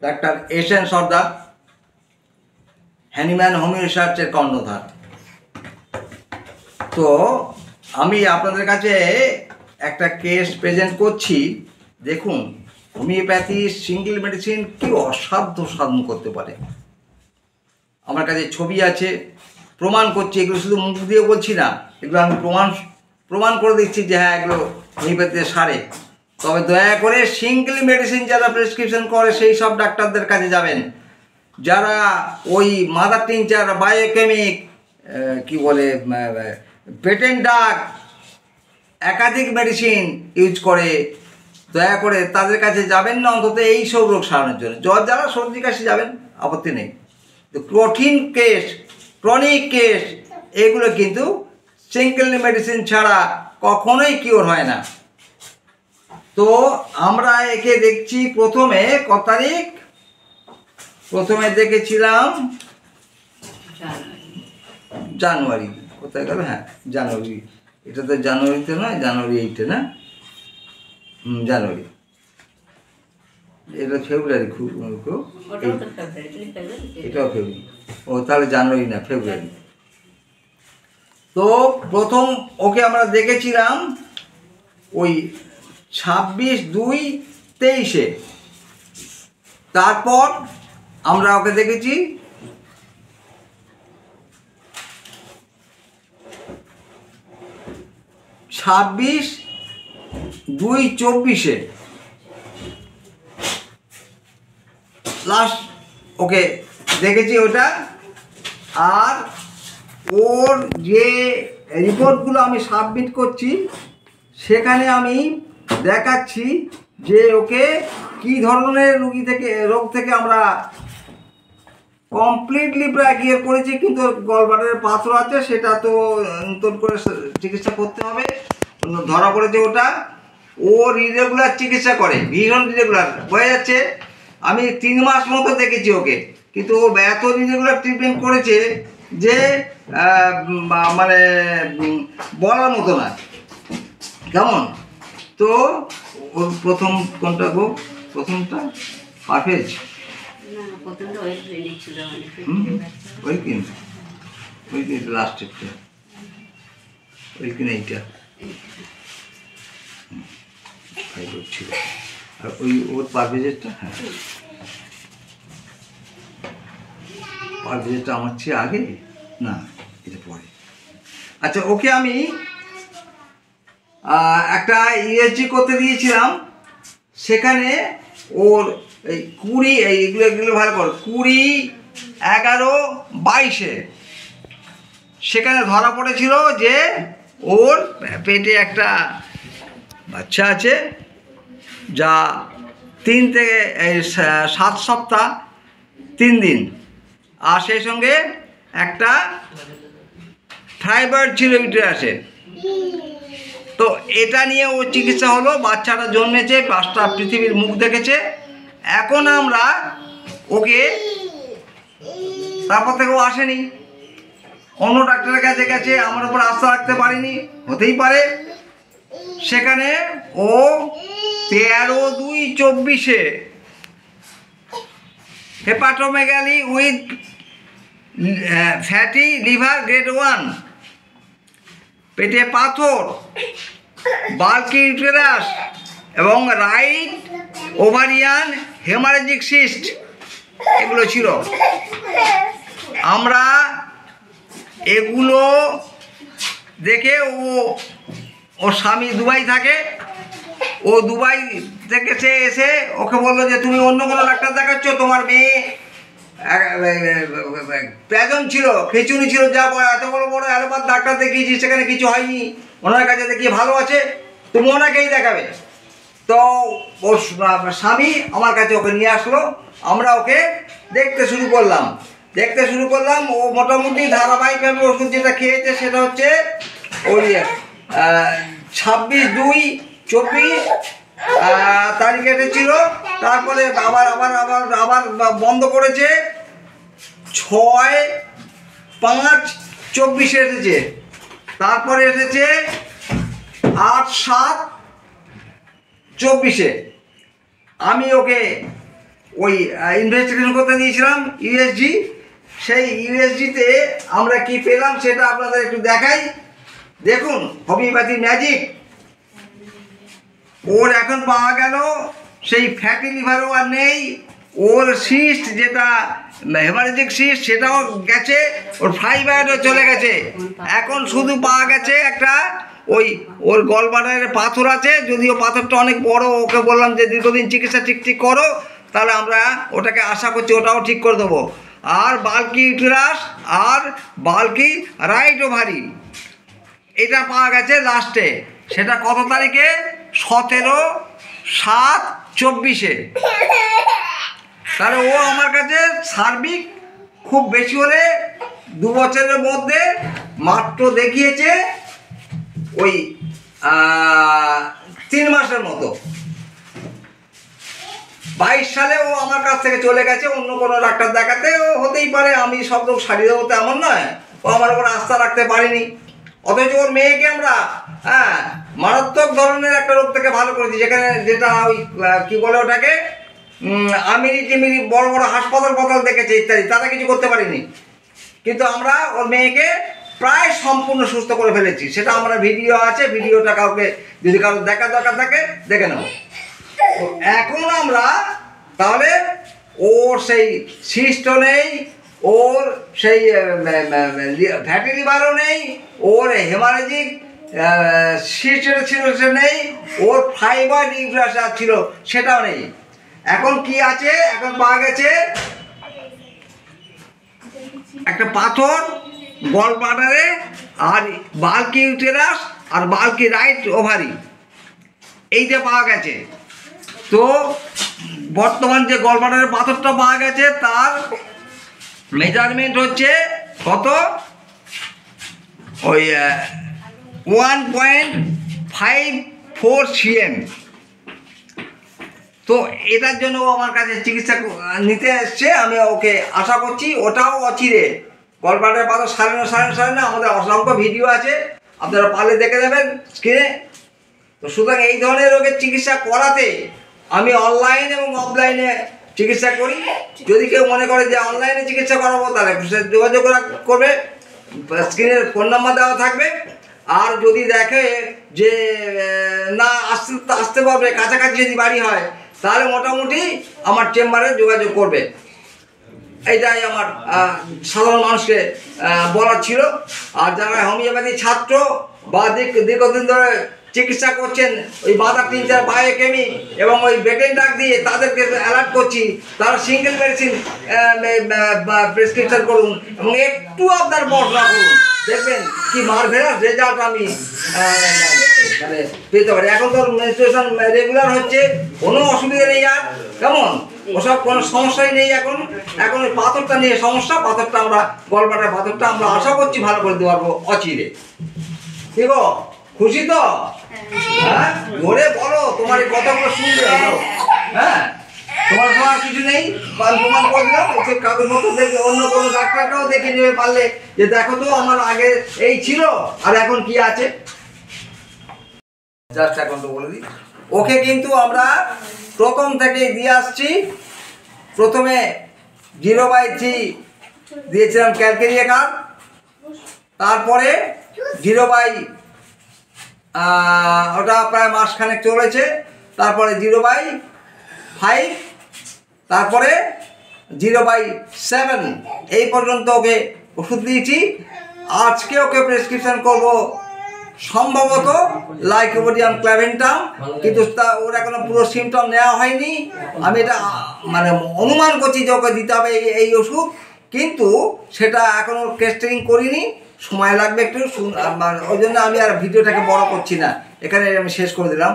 Doctor S N. Sardar, Hahnemann homeo রিসার্চের কর্ণধার। তো আমি আপনাদের কাছে একটা কেস প্রেজেন্ট করছি। দেখুন, হোমিওপ্যাথি সিঙ্গেল মেডিসিন কি অসাধ্য সাধন করতে পারে। আমার কাছে ছবি আছে, প্রমাণ করছি। এগুলো শুধু মুখ দিয়ে বলছি না, এগুলো আমি প্রমাণ করে দিচ্ছি যে হ্যাঁ, এগুলো হোমিওপ্যাথিতে সারে। তবে দয়া করে সিঙ্গেল মেডিসিন যারা প্রেসক্রিপশন করে সেই সব ডাক্তারদের কাছে যাবেন। যারা ওই মাদার টিংচার, বায়োকেমিক, কি বলে, পেটেন্ট ডাক, একাধিক মেডিসিন ইউজ করে, দয়া করে তাদের কাছে যাবেন না অন্তত এই সব রোগ সারানোর জন্য। জ্বর, যারা সর্দি কাশি যাবেন, আপত্তি নেই। তো কঠিন কেস, ক্রনিক কেস, এগুলো কিন্তু সিঙ্গেল মেডিসিন ছাড়া কখনোই কিওর হয় না। তো আমরা একে দেখছি প্রথমে কত তারিখ? প্রথমে দেখেছিলাম জানুয়ারি। কোথায় গেল? হ্যাঁ, জানুয়ারি। এটা তো জানুয়ারিতে নয়, জানুয়ারি 8 না? জানুয়ারি। এটা ফেব্রুয়ারি। এটাও ফেব্রুয়ারি। ও, তাহলে জানুয়ারি না, ফেব্রুয়ারি। তো প্রথম ওকে আমরা দেখেছিলাম ওই 26/2/23-এ। তারপর আমরা ওকে দেখেছি 26/2/24-এ লাস্ট ওকে দেখেছি ওটা। আর ওর যে রিপোর্টগুলো আমি সাবমিট করছি সেখানে আমি দেখাচ্ছি যে ওকে কী ধরনের রোগ থেকে আমরা কমপ্লিটলি প্রায় ক্লিয়ার করেছি। কিন্তু গলব্লাডারের পাথর আছে, সেটা তো নতুন করে চিকিৎসা করতে হবে। ধরা পড়েছে ওটা। ও রিরেগুলার চিকিৎসা করে, ভীষণ রিরেগুলার। বোঝা যাচ্ছে, আমি 3 মাস মতো দেখেছি ওকে, কিন্তু ও এত রিরেগুলার ট্রিটমেন্ট করেছে যে মানে বলার মতো না। কেমন? তো ওর প্রথম কোনটা গো? প্রথমটা পারফেজ, ওই কিন্তু লাস্টেরটা, ওই কিনা এইটা ছিল। আর ওই ওর পারভেজেরটা, হ্যাঁ, পারভেজেরটা আমার চেয়ে আগে না, এটা পরে। আচ্ছা, ওকে আমি একটা ইএসজি করতে দিয়েছিলাম। সেখানে ওর এই 20, এগুলো ভালো করে 20/11/22-এ সেখানে ধরা পড়েছিল যে ওর পেটে একটা বাচ্চা আছে, যা 3 থেকে 7 সপ্তাহ 3 দিন। আর সেই সঙ্গে একটা থাইরয়েড ছিল ইউটেরাসে। তো এটা নিয়ে ও চিকিৎসা হলো। বাচ্চাটা জন্মেছে, 5টা পৃথিবীর মুখ দেখেছে। এখন আমরা ওকে, তারপর থেকে ও আসেনি, অন্য ডাক্তারের কাছে গেছে, আমার উপর আস্থা রাখতে পারিনি, হতেই পারে। সেখানে ও 13/2/24-এ hepatomegaly with fatty liver grade 1, পেটে পাথর, বাল্কি ইউটেরাস এবং রাইট ওভারিয়ান হেমারেজিক সিস্ট, এগুলো ছিল। আমরা এগুলো দেখে ওর স্বামী দুবাই থাকে। ও দুবাই থেকে সে এসে ওকে বললো যে তুমি অন্য কোনো ডাক্তার দেখাচ্ছ, তোমার মেয়ে প্যাজন ছিল, খিচুড়ি ছিল, যা এত বড় বড় অ্যালোপ্যাথ ডাক্তার দেখিয়েছি, সেখানে কিছু হয়নি, ওনার কাছে দেখিয়ে ভালো আছে, তুমি ওনাকেই দেখাবে। তো ওর স্বামী আমার কাছে ওকে নিয়ে আসলো। আমরা ওকে দেখতে শুরু করলাম। ও মোটামুটি ধারাবাহিকভাবে ওষুধ যেটা খেয়েছে সেটা হচ্ছে ওই 26/2/24 তারিখে ছিল। তারপরে আবার বন্ধ করেছে। 6/5/24-এ এসেছে। তারপরে এসেছে 8/7/24-এ। আমি ওকে ওই ইনভেস্টিগেশন করতে দিয়েছিলাম ইউএসজি, সেই ইউএসজিতে আমরা কি পেলাম সেটা আপনাদের একটু দেখাই। দেখুন হোমিওপ্যাথি ম্যাজিক, ওর এখন পাওয়া গেল সেই ফ্যাটি লিভারও আর নেই, ওর সিস্ট যেটা হেমারেজিক সিস্ট সেটাও গেছে, ওর ফাইবারও চলে গেছে। এখন শুধু পাওয়া গেছে একটা ওর গলব্লাডারে পাথর আছে, যদিও পাথরটা অনেক বড়। ওকে বললাম যে দীর্ঘদিন চিকিৎসা ঠিক করো, তাহলে আমরা ওটাকে আশা করছি ওটাও ঠিক করে দেবো। আর বাল্কি ইউটেরাস আর বাল্কি রাইট ওভারি এটা পাওয়া গেছে লাস্টে। সেটা কত তারিখে? 17/7/24। তাহলে ও আমার কাছে সার্বিক খুব বেশি হলে 2 বছরের মধ্যে মাত্র দেখিয়েছে ওই 3 মাসের মতো। 22 সালে ও আমার কাছ থেকে চলে গেছে অন্য কোনো ডাক্তার দেখাতে। ও হতেই পারে, আমি সব রোগ সারিয়ে দেবো তেমন নয়, ও আমার উপর আস্থা রাখতে পারিনি। অথচ ওর মেয়েকে আমরা মারাত্মক ধরনের একটা রোগ থেকে ভালো করেছি, যেটা ওই কী বলে ওটাকে আমিরি টিমিরি বড় বড় হাসপাতাল দেখেছে ইত্যাদি, তারা কিছু করতে পারিনি। কিন্তু আমরা ওর মেয়েকে প্রায় সম্পূর্ণ সুস্থ করে ফেলেছি। সেটা আমরা ভিডিও আছে, ভিডিওটা কাউকে যদি কারোর দেখা দরকার থাকে দেখে নেব। এখন আমরা তাহলে ওর সেই সিস্টও নেই, ওর সেই ফ্যাটি লিভারও নেই, ওর হেমারেজিক সিস্টের ছিল সে নেই, ওর ফাইবার ইউটেরাস ছিল সেটাও নেই। এখন কি আছে? এখন পাওয়া গেছে একটা পাথর গল ব্লাডারে, আর বাল্কি ইউটেরাস আর বাল্কি রাইট ওভারি এইটা পাওয়া গেছে। তো বর্তমান যে গল ব্লাডারের পাথরটা পাওয়া গেছে তার মেজারমেন্ট হচ্ছে কত? ওই 1.54 cm। তো এটার জন্য ও আমার কাছে চিকিৎসা নিতে এসছে। আমি ওকে আশা করছি ওটাও অচিরে গলব্লাডারের পাথর সারে না। আমাদের অসংখ্য ভিডিও আছে, আপনারা পারলে দেখে দেবেন স্ক্রিনে। তো সুতরাং এই ধরনের রোগের চিকিৎসা করাতে আমি অনলাইন এবং অফলাইনে চিকিৎসা করি। যদি কেউ মনে করে যে অনলাইনে চিকিৎসা করাবো, তাহলে যোগাযোগ করবে, স্ক্রিনের ফোন নাম্বার দেওয়া থাকবে। আর যদি দেখে যে না আসতে পারবে, কাছাকাছি যদি বাড়ি হয়, তাহলে মোটামুটি আমার চেম্বারে যোগাযোগ করবে। এইটাই আমার সাধারণ মানুষকে বলার ছিল। আর যারা হোমিওপ্যাথি ছাত্র বা দীর্ঘদিন ধরে চিকিৎসা করছেন ওই বাঁধা টিচার বায়োকেমি এবং ওই বেটেন ডাক দিয়ে, তাদেরকে অ্যালার্ট করছি তারা সিঙ্গেল মেডিসিন প্রেসক্রিপশন করুন এবং একটু আপনার পড়াশোনা করুন, দেখবেন কি মারভেলাস রেজাল্ট আমি মানে পেতে পারি। এখন তো মেনস্ট্রুয়েশন রেগুলার হচ্ছে, কোনো অসুবিধা নেই আর, কেমন ওসব কোনো সমস্যাই নেই। এখন ওই পাথরটা নিয়ে সমস্যা, পাথরটা আমরা গলব্লাডারের পাথরটা আমরা আশা করছি ভালো করে দিতে পারবো অচিরে। ঠিক আছে? খুশি তো? হ্যাঁ, ধরে বলো, তোমার এই কথাগুলো শুনবে। হ্যাঁ, তোমার শোনার কিছু নেই, প্রমাণ করে দিলাম। কাগজ মতো দেখে অন্য কোনো ডাক্তারটাও দেখে নেবে পারলে, যে দেখো তো আমার আগে এই ছিল আর এখন কি আছে। জাস্ট এখন তো বলে দিই, ওকে কিন্তু আমরা প্রথম থেকেই দিয়ে আসছি। প্রথমে 0/3 দিয়েছিলাম ক্যালকেরিয়া কার্ড, তারপরে 0/, ওটা প্রায় মাসখানেক চলেছে, তারপরে 0/5, তারপরে 0/7 এই পর্যন্ত ওকে ওষুধ দিয়েছি। আজকে ওকে প্রেসক্রিপশন করব সম্ভবত লাইকোপোডিয়াম ক্ল্যাভেন্টাম, কিন্তু ওর এখনো পুরো সিমটম নেওয়া হয়নি। আমি এটা মানে অনুমান করছি যে ওকে দিতে হবে এই ওষুধ, কিন্তু সেটা এখনও টেস্টিং করিনি, সময় লাগবে একটু। ওই জন্য আমি আর ভিডিওটাকে বড় করছি না, এখানে আমি শেষ করে দিলাম।